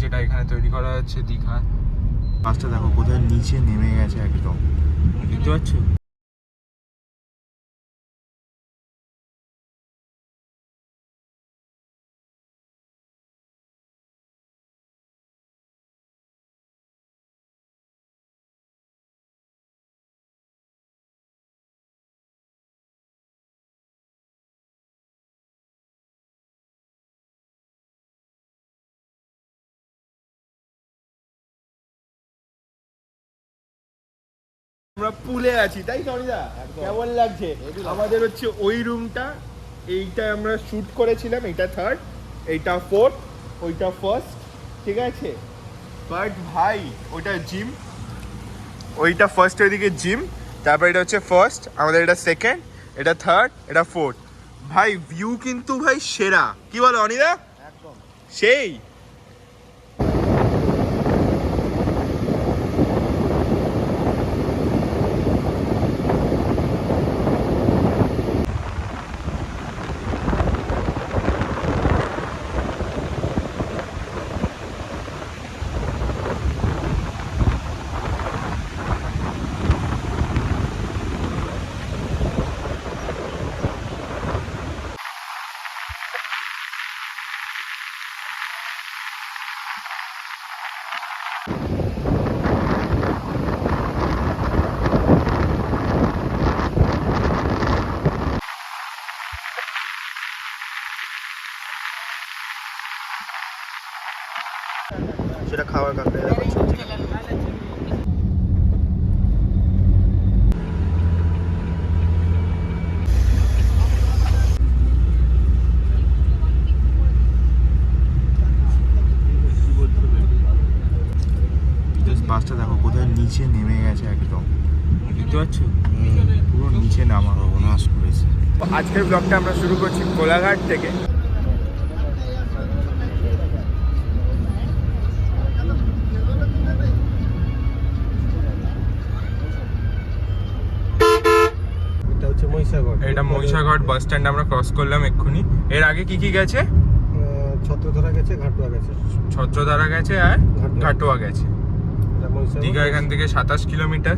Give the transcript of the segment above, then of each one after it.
যেটা এখানে তৈরি করা হচ্ছে দীঘা। বাসটা দেখো কোথায় নিচে নেমে গেছে একদম, দেখতে পাচ্ছ? আমরা পুলে আছি, তাই সরিদা? কেমন লাগছে? আমাদের হচ্ছে ওই রুমটা, এইটা আমরা শুট করেছিলাম, এইটা থার্ড, এইটা ফোর্থ, ওইটা ফার্স্ট, ঠিক আছে? বাট ভাই ওইটা জিম, ওইটা ফার্স্ট, ওইদিকে জিম, তারপর এটা হচ্ছে ফার্স্ট, আমাদের এটা সেকেন্ড, এটা থার্ড, এটা ফোর্থ। ভাই ভিউ কিন্তু ভাই সেরা, কি বলো অনিদা? একদম সেই। সেটা খাওয়ার কাকড়ে বাসটা দেখো কোথায় নিচে নেমে গেছে একদম, দেখতে পাচ্ছ? পুরো নিচে নামা নাশ করেছে। আজকের ব্লগটা আমরা শুরু করছি কোলাঘাট থেকে। এটা মহিষাগড় বাস স্ট্যান্ড আমরা ক্রস করলাম এক্ষুনি। এর আগে কি কি গেছে? ছত্রধারা গেছে, ঘাটুয়া গেছে। ছত্রধারা গেছে আর ঘাটুয়া গেছে। দীঘা এখান থেকে 27 কিলোমিটার।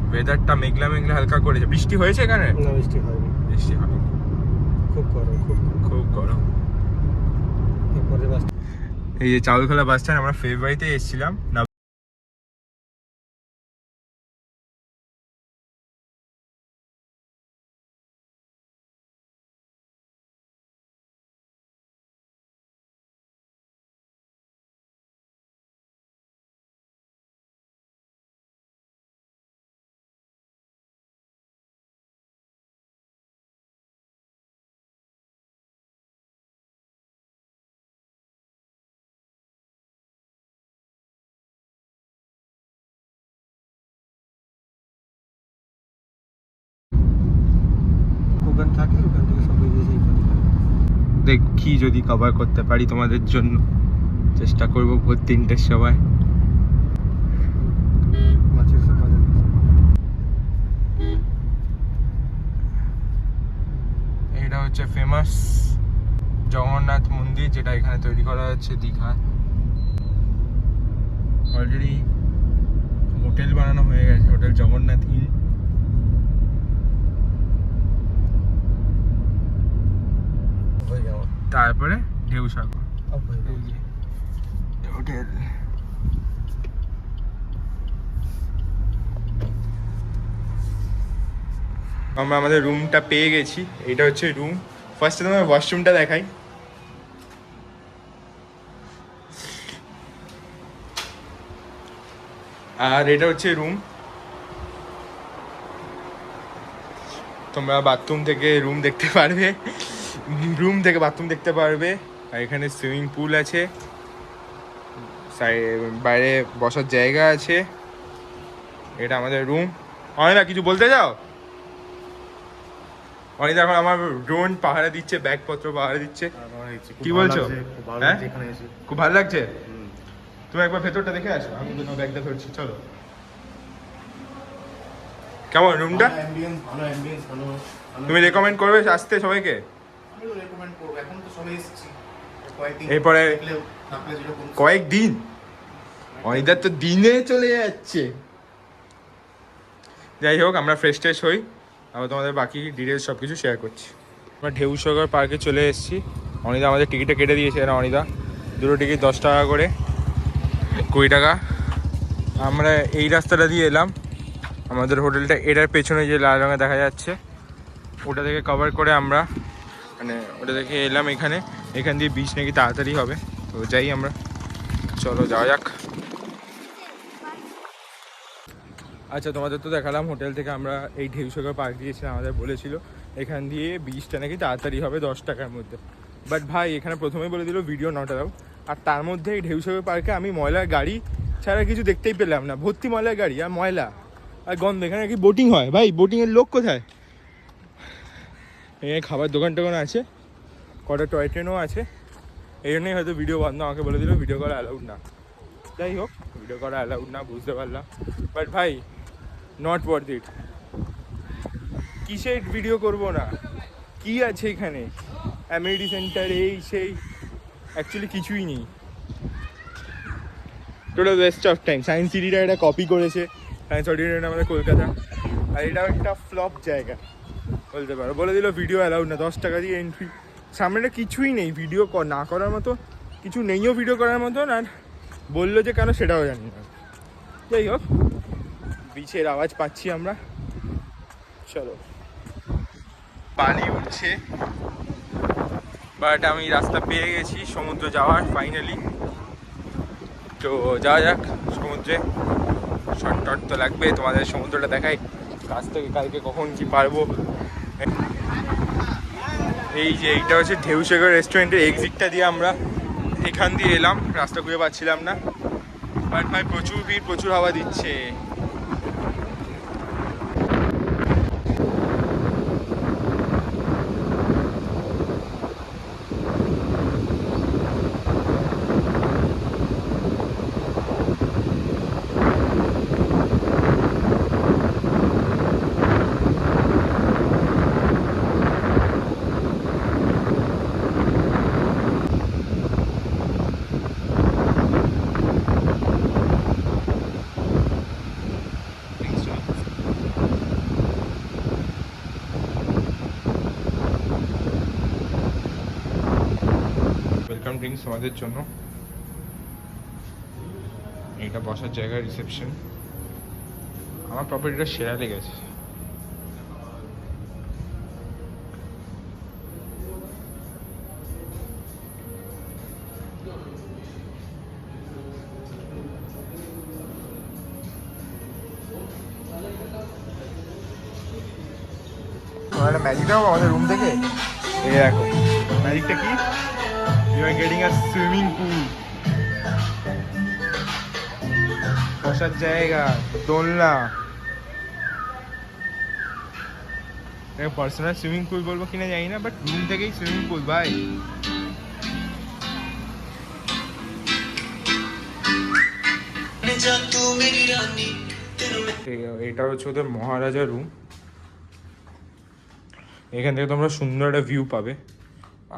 ওয়েদারটা মেঘলা মেঘলা হালকা করেছে। বৃষ্টি হয়েছে এখানে? না, বৃষ্টি হয়নি। বৃষ্টি হয়নি, খুব গরম, খুব গরম। এই যে চাউলখোলা বাস স্ট্যান্ড, আমরা ফেব্রুয়ারিতে এসেছিলাম। ওখান থাকে, ওখান থেকে সব বেরিয়ে দেখি যদি কভার করতে পারি তোমাদের জন্য, চেষ্টা করব ভোর 3টের সময়। মাছের সকালে এটা হচ্ছে ফেমাস জগন্নাথ মন্দির, যেটা এখানে তৈরি করা হচ্ছে দীঘা। অলরেডি হোটেল বানানো হয়ে গেছে, হোটেল জগন্নাথ ইন। তারপরে ঢেউসাগর হোটেল। আমরা আমাদের রুমটা পেয়ে গেছি। এটা হচ্ছে রুম। ফার্স্টে তোমার ওয়াশরুমটা দেখাই। আর এটা হচ্ছে রুম। তোমরা বাথরুম থেকে রুম দেখতে পারবে, রুম থেকে বাথরুম দেখতে পারবে। আর এখানে সুইমিং পুল আছে, বাইরে বসার জায়গা আছে। এটা আমাদের রুম। অনিদা কিছু বলতে যাও? অনিদা এখন আমার ড্রোন পাহারা দিচ্ছে, ব্যাগপত্র পাহারা দিচ্ছে। কি বলছো? হ্যাঁ, খুব ভালো লাগছে। তুমি একবার ভেতরটা দেখে আসো, আমি তোমার ব্যাগটা ধরছি। চলো। কেমন রুমটা? তুমি রেকমেন্ড করবে আসতে সবাইকে? এরপরে কয়েকদিন অনিদার তো দিনে চলে যাচ্ছে। যাই হোক, আমরা ফ্রেশ ট্রেশ হই, আবার তোমাদের বাকি ডিটেলস সব কিছু শেয়ার করছি। আমরা ঢেউসাগর পার্কে চলে এসেছি। অনিদা আমাদের টিকিটটা কেটে দিয়েছে। না অনিদা, দুটো টিকিট 10 টাকা করে, 20 টাকা। আমরা এই রাস্তাটা দিয়ে এলাম। আমাদের হোটেলটা এটার পেছনে যে লাল রঙে দেখা যাচ্ছে ওটা থেকে কভার করে আমরা মানে ওটা থেকে এলাম এখানে। এখান দিয়ে বিচ নাকি তাড়াতাড়ি হবে, তো যাই আমরা, চলো যাওয়া যাক। আচ্ছা, তোমাদের তো দেখালাম হোটেল থেকে আমরা এই ঢেউসাগর পার্ক দিয়েছিলাম। আমাদের বলেছিল এখান দিয়ে বিচটা নাকি তাড়াতাড়ি হবে 10 টাকার মধ্যে। বাট ভাই এখানে প্রথমেই বলে দিল ভিডিও নট অ্যালাউড। আর তার মধ্যে এই ঢেউসাগর পার্কে আমি ময়লার গাড়ি ছাড়া কিছু দেখতেই পেলাম না। ভর্তি ময়লার গাড়ি আর ময়লা আর গন্ধ। এখানে কি বোটিং হয়? ভাই বোটিংয়ের লোক কোথায়? এখানে খাবার দোকান টোকান আছে, কটা টয় ট্রেনও আছে। এই জন্যই হয়তো ভিডিও বন্ধ, আমাকে বলে দিল ভিডিও করা অ্যালাউড না। যাই হোক, ভিডিও করা অ্যালাউড না বুঝতে পারলাম, বাট ভাই নট ওয়ার্থ ইট। কিসের ভিডিও করব না? কি আছে এখানে? অ্যামিনিটি সেন্টার এই সেই, অ্যাকচুয়ালি কিছুই নেই। Total waste of time. Science সিটিটা এটা কপি করেছে, সায়েন্স অডিটোরিয়াম আমাদের কলকাতা, আর এটাও একটা ফ্লপ জায়গা বলতে পারো। বলে দিল ভিডিও অ্যালাউড না, 10 টাকা দিয়ে এন্ট্রি। সামনেটা কিছুই নেই ভিডিও না করার মতো, কিছু নেইও ভিডিও করার মতন। আর বললো যে কেন সেটাও জানি না। যাই হোক, বিচের আওয়াজ পাচ্ছি আমরা, চলো। পানি উঠছে, বাট আমি রাস্তা পেয়ে গেছি সমুদ্র যাওয়ার ফাইনালি। তো যাওয়া যাক সমুদ্রে। শর্ট তো লাগবে, তোমাদের সমুদ্রটা দেখাই কাছ থেকে, কালকে কখন কি পারবো। এই যে এইটা হচ্ছে ঢেউসাগর রেস্টুরেন্টের এক্সিটটা দিয়ে আমরা এখান দিয়ে এলাম। রাস্তা খুঁজে পাচ্ছিলাম না, বাট ভাই প্রচুর ভিড়, প্রচুর হাওয়া দিচ্ছে। ওয়েলকাম ড্রিঙ্কস আমাদের জন্য। এটা বসার জায়গা, রিসেপশন। আমার প্রপার্টিটা সেরা লেগেছে। একটা ম্যাজিক দাও আমাদের রুম থেকে। এই দেখো ম্যাজিকটা কি, you are getting a swimming pool, বসার জায়গা, দোলনা। পার্সোনাল সুইমিং পুল বলবো কিনা জানি না, বাট রুম থেকেই সুইমিং পুল ভাই। এটা হচ্ছে ওদের মহারাজা রুম। এখান থেকে তোমরা সুন্দর একটা ভিউ পাবে।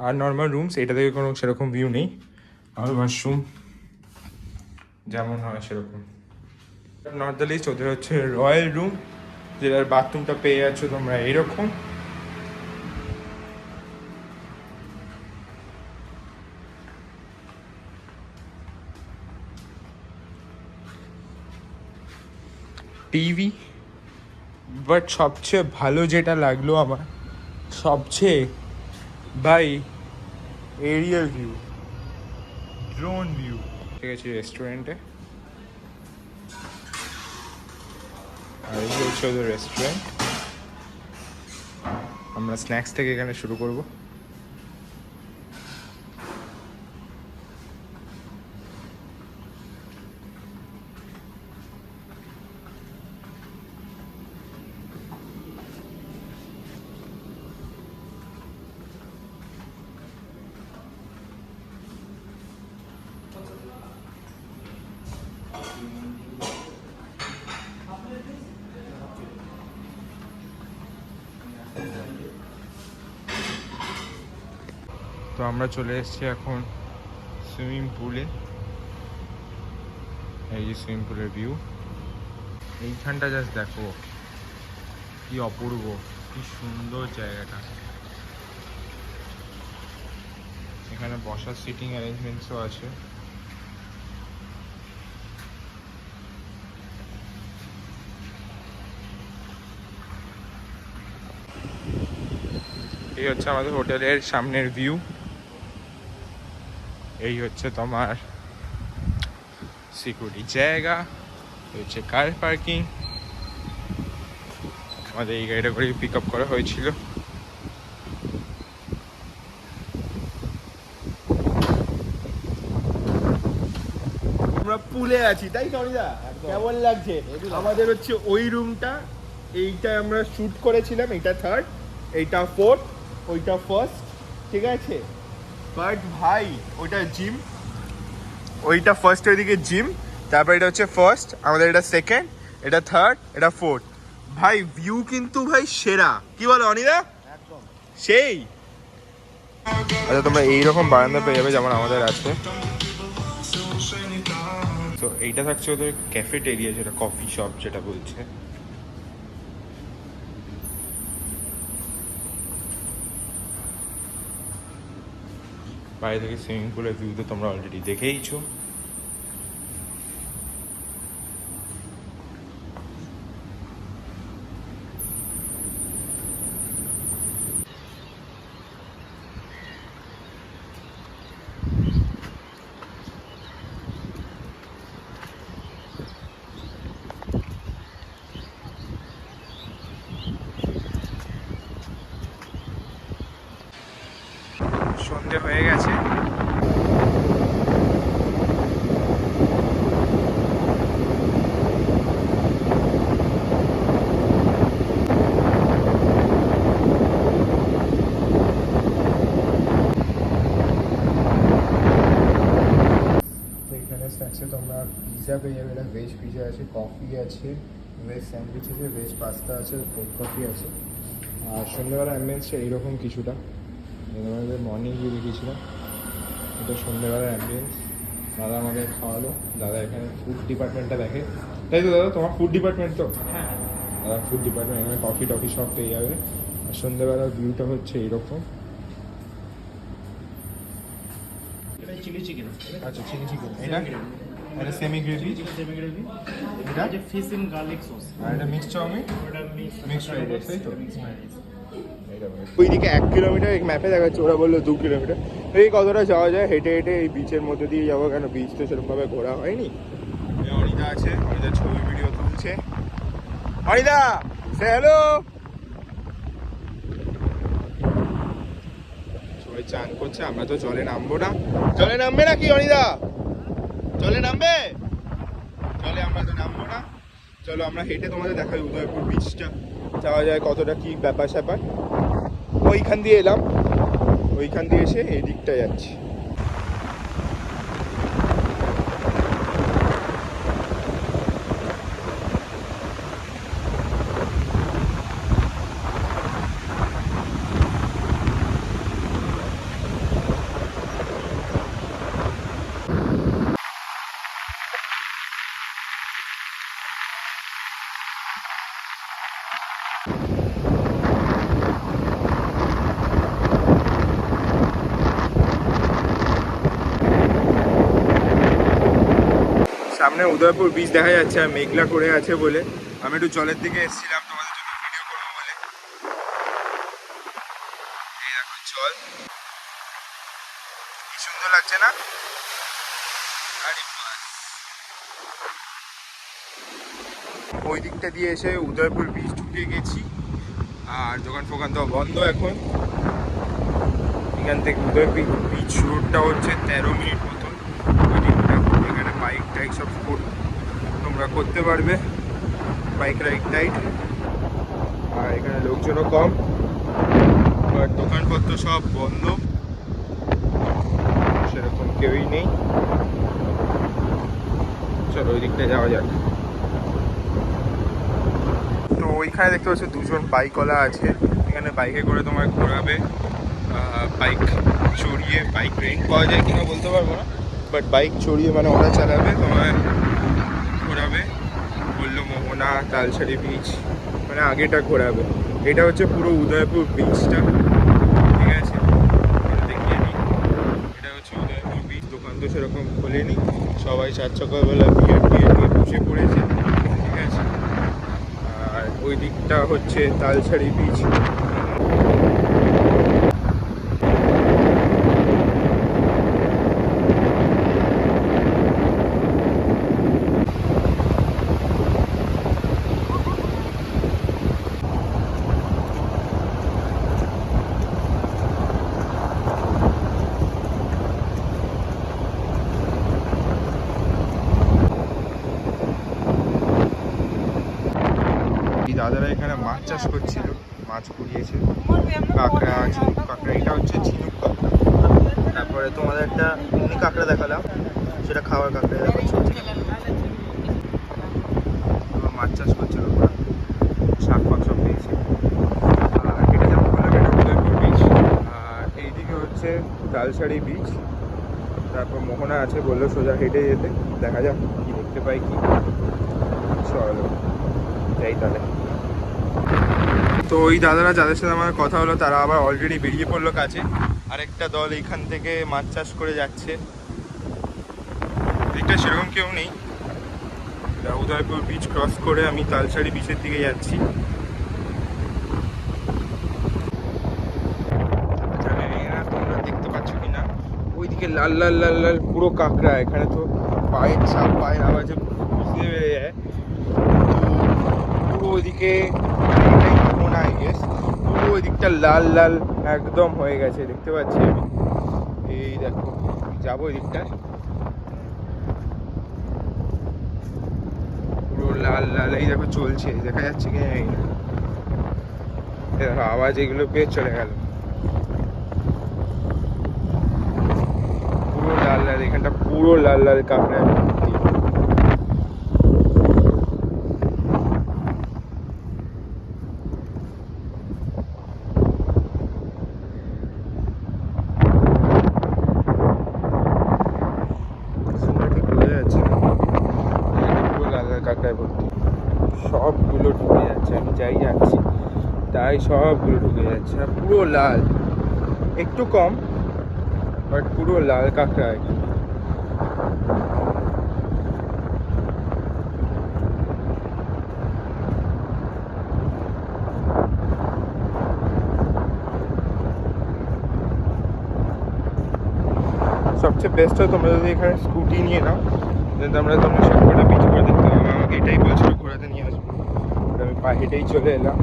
আর নর্মাল রুমস, এটা থেকে কোনো সেরকম ভিউ নেই। আর ওয়াশরুম যেমন হয় সেরকম। নট দ্য লিস্ট, ওদের হচ্ছে রয়্যাল রুম, যেটার বাথরুমটা পেয়ে যাচ্ছ তোমরা এইরকম। টিভি, বাট সবচেয়ে ভালো যেটা লাগলো আমার, সবচেয়ে ভাই, এরিয়াল ভিউ, ড্রোন ভিউ। ঠিক আছে রেস্টুরেন্টে, আর এই হচ্ছে ওদের রেস্টুরেন্ট। আমরা স্ন্যাক্স থেকে এখানে শুরু করব। তো আমরা চলে এসেছি এখন সুইমিং পুলে, এই যে সুইমিং পুলের ভিউ। এইখানটা জাস্ট দেখো কি অপূর্ব, কি সুন্দর জায়গাটা। এখানে বসার সিটিং অ্যারেঞ্জমেন্টসও আছে। এই হচ্ছে আমাদের হোটেলের সামনের ভিউ। এই হচ্ছে তোমার সিকিউরিটি জায়গা, এই হচ্ছে কার পার্কিং। আমাদের এই গাড়িটা করে পিক আপ করা হয়েছিল। আমরা পুলে আছি, তাই টনিদা? কেমন লাগছে? আমাদের হচ্ছে ওই রুমটা, এইটা আমরা শুট করেছিলাম, এইটা থার্ড, এইটা ফোর্থ, ওইটা ফার্স্ট, ঠিক আছে? বাট ভাই ওইটা জিম, ওইটা ফার্স্ট, ওইদিকে জিম, তারপর এটা হচ্ছে ফার্স্ট, আমাদের এটা সেকেন্ড, এটা থার্ড, এটা ফোর্থ। ভাই ভিউ কিন্তু ভাই সেরা, কি বলো অনিদা? একদম সেই। আচ্ছা, তোমরা এইরকম বারান্দা পেয়ে যাবে যেমন আমাদের আছে। তো এইটা থাকছে ওদের ক্যাফেটেরিয়া, যেটা কফি শপ যেটা বলছে। বাইরে থেকে সুইমিং পুলের ভিউ তো তোমরা অলরেডি দেখেইছো। সন্ধে হয়ে গেছে। এখানে স্ন্যাক্সে তোমরা পিৎজা পেয়ে যাবে, এটা ভেজ পিৎজা আছে, কফি আছে, ভেজ স্যান্ডউইচ আছে, ভেজ পাস্তা আছে, কোল্ড কফি আছে। আর সন্ধ্যেবেলা অ্যাম্বিয়েন্সটা এইরকম কিছুটা, আমাদের মর্নিং ভিউ দেখিয়েছিলাম, এটা সন্ধ্যেবেলার অ্যাম্বিয়েন্স। দাদা আমাদের খাওয়ালো, দাদা এখানে ফুড ডিপার্টমেন্টটা দেখে, তাই তো দাদা? তোমার ফুড ডিপার্টমেন্ট তো? হ্যাঁ দাদা ফুড ডিপার্টমেন্ট, এখানে কফি টফি সব পেয়ে যাবে। আর সন্ধ্যেবেলার ভিউটা হচ্ছে এইরকম। এটা চিলি চিকেন আচ্ছা, চিলি চিকেন, এটা এটা সেমি গ্রেভি, সেমি গ্রেভি এটা যে ফিশ ইন গার্লিক সস আর এটা মিক্সড চাউমিন, ওটা মিক্সড ফ্রাইড রাইস, তাই তো? রাইস ওইদিকে 1 কিলোমিটার, এই ম্যাপে দেখাচ্ছে, ওরা বললো 2 কিলোমিটার। এই কতটা যাওয়া যায় হেঁটে হেঁটে, এই বিচের মধ্যে দিয়ে যাবো, কেন বিচ তো সেরকমভাবে ঘোরা হয়নি। অনিদা আছে, অনিদা ছবি ভিডিও তুলছে। অনিদা সে হ্যালো। সবাই চান করছে, আমরা তো জলে নামবো না। জলে নামবে নাকি অনিদা? জলে নামবে? জলে আমরা তো নামবো না। চলো আমরা হেঁটে তোমাদের দেখাই উদয়পুর বিচটা যাওয়া যায় কতটা, কি ব্যাপার স্যাপার। ওইখান দিয়ে এলাম, ওইখান দিয়ে এসে এই দিকটা যাচ্ছি। সামনে উদয়পুর বিচ দেখা যাচ্ছে, আর মেঘলা করে আছে বলে আমি একটু জলের দিকে এসেছিলাম তোমাদের জন্য ভিডিও করবো বলে। এই দেখো জল, কি সুন্দর লাগছে না? আরে বাস। ওই দিকটা দিয়ে এসে উদয়পুর বিচ ঢুকে গেছি, আর দোকান ফোকান তো বন্ধ এখন। এখান থেকে উদয়পুর বিচ রোডটা হচ্ছে 13 মিনিট মতন। ওই দিকটা এখানে বাইক টাইক সব তোমরা করতে পারবে, বাইক রাইড টাইড। আর এখানে লোকজনও কম, আর দোকানপত্র সব বন্ধ, সেরকম কেউই নেই। চলো ওই দিকটা যাওয়া যাক। তো ওইখানে দেখতে পাচ্ছ দুজন বাইকওয়ালা আছে, এখানে বাইকে করে তোমার ঘোরাবে। বাইক চড়িয়ে বাইক রেন্ট পাওয়া যায় কিনা বলতে পারবো না, বাট বাইক চড়িয়ে মানে ওরা চালাবে, তোমায় ঘোরাবে, বললো মোহনা, তালসারি বিচ, মানে আগেটা ঘোরাবে। এটা হচ্ছে পুরো উদয়পুর বিচটা, ঠিক আছে? দেখিয়ে নিই, এটা হচ্ছে উদয়পুর বিচ। দোকান তো সেরকম খোলেনি, সবাই 4 সকালবেলা বিয়ে নিয়ে বসে পড়েছে, ঠিক আছে? আর ওই দিকটা হচ্ছে তালসারি বিচ। দাদারা এখানে মাছ চাষ করছিল, মাছ কুড়িয়েছে, কাঁকড়া, ঝিনুক কাঁকড়া। এটা হচ্ছে ঝিনুক কাঁকড়া। তারপরে তোমাদের একটা এমনি কাঁকড়া দেখালাম, সেটা খাওয়ার কাঁকড়া দেখাচ্ছি। মাছ চাষ করছিল ওরা, শাক ফাক সব পেয়েছে। আর এটা যেমন বললাম, এটা উদয়পুর বিচ। আর এইদিকে হচ্ছে তালসারি বিচ। তারপর মোহনা আছে, বললো সোজা হেঁটে যেতে, দেখা যাক কি দেখতে পাই কি। চলো যাই তাহলে। তো ওই দাদারা যাদের সাথে আমার কথা হলো, তারা আবার অলরেডি বেরিয়ে পড়লো কাছে। আরেকটা দল এইখান থেকে মাছ চাষ করে যাচ্ছে। দিকটা সেরকম কেউ নেই। উদয়পুর বিচ ক্রস করে আমি তালসারি বিচের দিকে যাচ্ছি। জানি না তোমরা দেখতে পাচ্ছ কিনা, ওইদিকে লাল লাল লাল লাল পুরো কাঁকড়া। এখানে তো পায়ের ছাপ, পায়ের আওয়াজে বুঝতে পেরে যায়। পুরো ওইদিকে মনে হয় গেস, পুরো ওই দিকটা লাল লাল একদম হয়ে গেছে, দেখতে পাচ্ছি আমি। এই দেখো, যাবো ওই দিকটা, পুরো লাল লাল। এই দেখো চলছে, দেখা যাচ্ছে কি জানি না। দেখো আওয়াজ এগুলো পেয়ে চলে গেল। পুরো লাল লাল, এখানটা পুরো লাল লাল কাঁকড়া। কাঁকড়ায় ভর্তি, সবগুলো ঢুকে যাচ্ছে। আমি যাই যাচ্ছি তাই সবগুলো ঢুকে যাচ্ছে। আর পুরো লাল, একটু কম বাট পুরো লাল কাঁকড়া। সবচেয়ে বেস্ট হয় তোমরা যদি এখানে স্কুটি নিয়ে নাও, তোমরা সবকটা বিচ করে দেখতে পাবে। আমাকে এটাই বলছিল ঘোরাতে নিয়ে আসবো, আমি পা হেঁটেই চলে এলাম।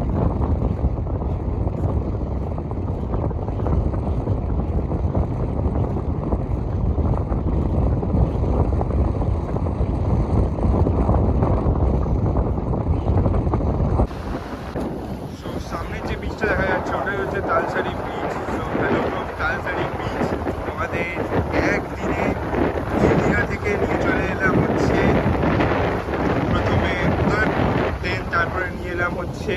সামনের যে বিচটা দেখা যাচ্ছে ওটাই হচ্ছে Talsari beach. Hello from Talsari beach. আমাদের একদিনে দীঘা থেকে নিয়ে চলে এলাম হচ্ছে প্রথমে উদয়পুর, দেন তারপরে নিয়ে এলাম হচ্ছে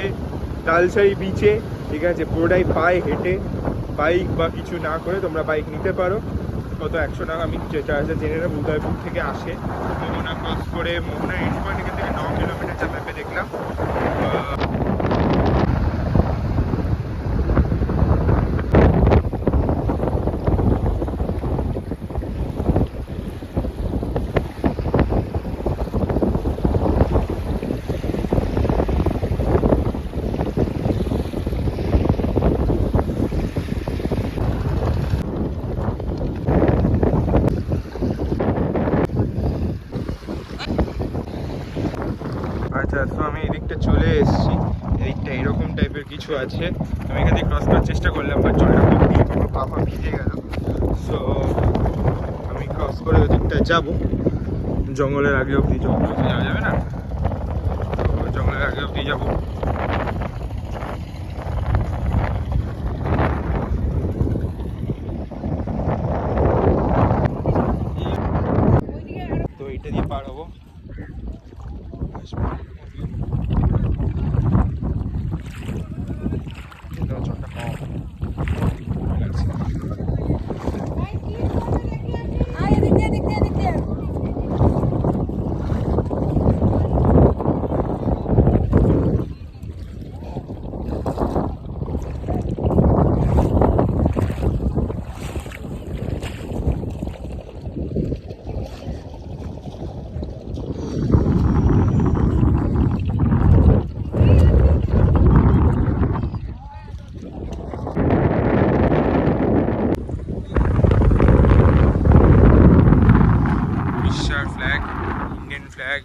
তালসারি বিচে, ঠিক আছে? পুরোটাই পায়ে হেঁটে, বাইক বা কিছু না করে। তোমরা বাইক নিতে পারো, কত 100 টাকা আমি যেটা আছে জেনে নেব। উদয়পুর থেকে আসে, মোহনা ক্রস করে, মোহনা এন্ড পয়েন্ট এখান থেকে 9 কিলোমিটার যা ম্যাপে দেখলাম। আচ্ছা, তো আমি এদিকটা চলে এসেছি। এদিকটা এরকম টাইপের কিছু আছে। আমি এখান থেকে ক্রস করার চেষ্টা করলাম, বাট জলটা খুব ডিপ, আমার পা পা ভিজে গেল। সো আমি ক্রস করে ওদিকটা যাবো। জঙ্গলের আগে অবধি, জঙ্গলে তো যাওয়া যাবে না, তো জঙ্গলের আগে অবধি যাবো। তো এইটা দিয়ে পার হবো। ফ্ল্যাগ।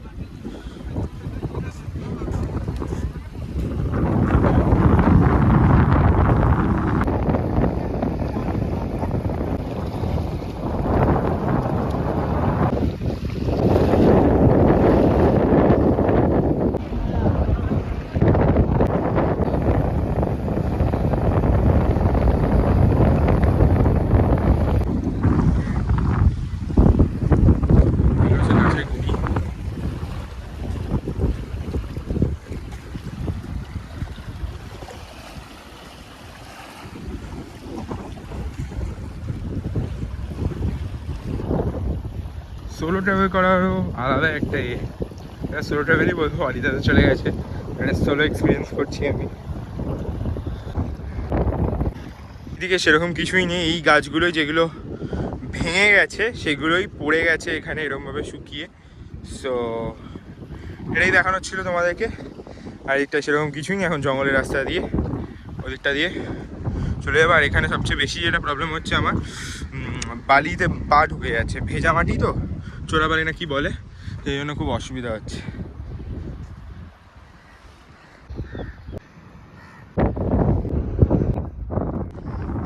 সোলো ট্রাভেল করারও আলাদা একটা সোলো ট্রাভেলই বলবো। অরিদাতে চলে গেছে, মানে সোলো এক্সপিরিয়েন্স করছি আমি। এদিকে সেরকম কিছুই নেই, এই গাছগুলোই যেগুলো ভেঙে গেছে সেগুলোই পড়ে গেছে এখানে এরকমভাবে শুকিয়ে। সো এটাই দেখানো ছিল তোমাদেরকে। আর এদিকটা সেরকম কিছুই নেই, এখন জঙ্গলের রাস্তা দিয়ে ওদিকটা দিয়ে চলে যাবো। আর এখানে সবচেয়ে বেশি যেটা প্রবলেম হচ্ছে আমার, বালিতে পা ঢুকে যাচ্ছে, ভেজা মাটি তো, চোরাবালি না কি বলে, সেই জন্য খুব অসুবিধা হচ্ছে।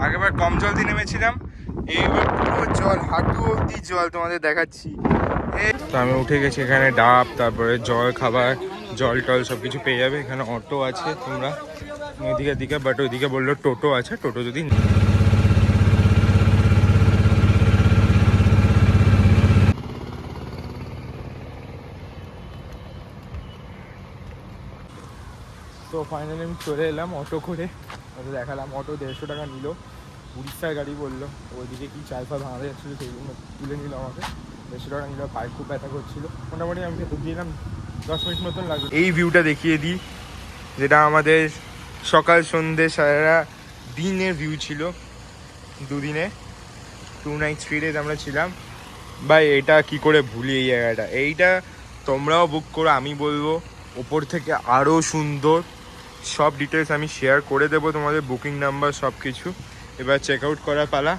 আগেবার কম জল দিয়ে নেমেছিলাম, এইবার পুরো জল, হাঁটু অব্দি জল, তোমাদের দেখাচ্ছি। তো আমি উঠে গেছি, এখানে ডাব, তারপরে জল খাবার, জল টল সব কিছু পেয়ে যাবে। এখানে অটো আছে, তোমরা ওইদিকের দিকে, বাট ওইদিকে বললো টোটো আছে, টোটো যদি তো ফাইনালি আমি চলে এলাম অটো করে। অটো দেখালাম, অটো 150 টাকা নিল, উড়িষ্যার গাড়ি বললো। ওইদিকে কি চাল ফাল ভাঙাতে যাচ্ছিলো, সেই জন্য তুলে নিল আমাকে। 150 টাকা নিল, পায়ে খুব ব্যথা করছিলো। মোটামুটি আমি খেতে দিলাম 10 মিনিট মতন লাগলো। এই ভিউটা দেখিয়ে দিই, যেটা আমাদের সকাল সন্ধ্যে সারা দিনের ভিউ ছিল, দুদিনে 2 নাইট 3 ডেজ আমরা ছিলাম। ভাই এটা কি করে ভুলি এই জায়গাটা, এইটা তোমরাও বুক করো, আমি বলবো ওপর থেকে আরও সুন্দর। সব ডিটেলস আমি শেয়ার করে দেবো তোমাদের, বুকিং নাম্বার সব কিছু। এবার চেক আউট করার পালা।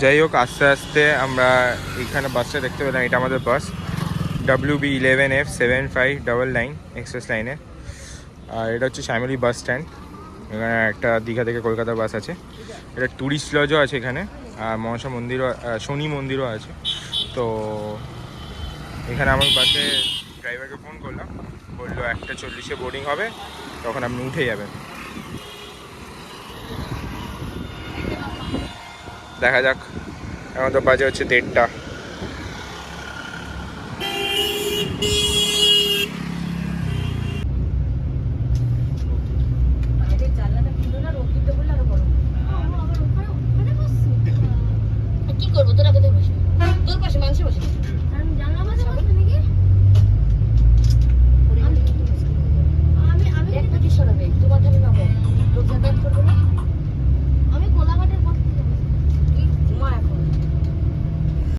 যাই হোক, আস্তে আস্তে আমরা এইখানে বাসটা দেখতে পেলাম, এটা আমাদের বাস WB11F7599 এক্সপ্রেস লাইনের। আর এটা হচ্ছে শ্যামলী বাস স্ট্যান্ড। এখানে একটা দীঘা থেকে কলকাতা বাস আছে। এটা ট্যুরিস্ট লজও আছে এখানে, আর মনসা মন্দিরও, শনি মন্দিরও আছে। তো এখানে আমার বাসে ড্রাইভারকে ফোন করলাম, বললো 1:40 বোর্ডিং হবে, তখন আপনি উঠে যাবেন। দেখা যাক, এখন তো বাজে হচ্ছে 1:30। কি করবো, তোরা কোথায় বসবি? তোর পাশে মানুষের বসে। আমি জানলাম